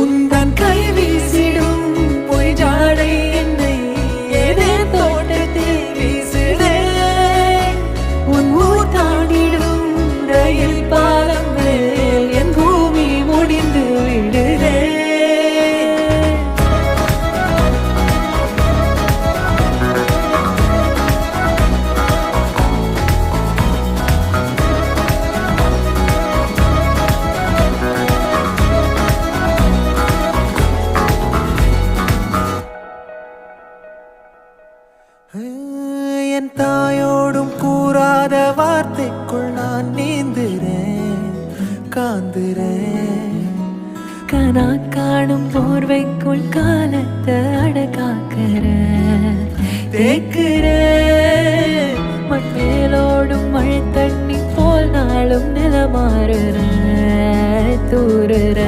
உந்தன் கை வீசிடும் பொய் ஜாடை என்னை ஏதே தோட்டத்தில் வீசுதே. உன் ஊர் தாண்டிடும் ரயில் பாலம் மேல் என் பூமி முடிந்து விடுதே. என் தாயோடும் கூறாத வார்த்தைக்குள் நான் நீந்துறேன், காந்துறேன். கனா காணும் போர்வைக்குள் காலத்தை அடக்காக்கிற தேக்குறேன். மண்மேலோடும் மழை தண்ணி போல் நாளும் நிலமாறுற தூறுற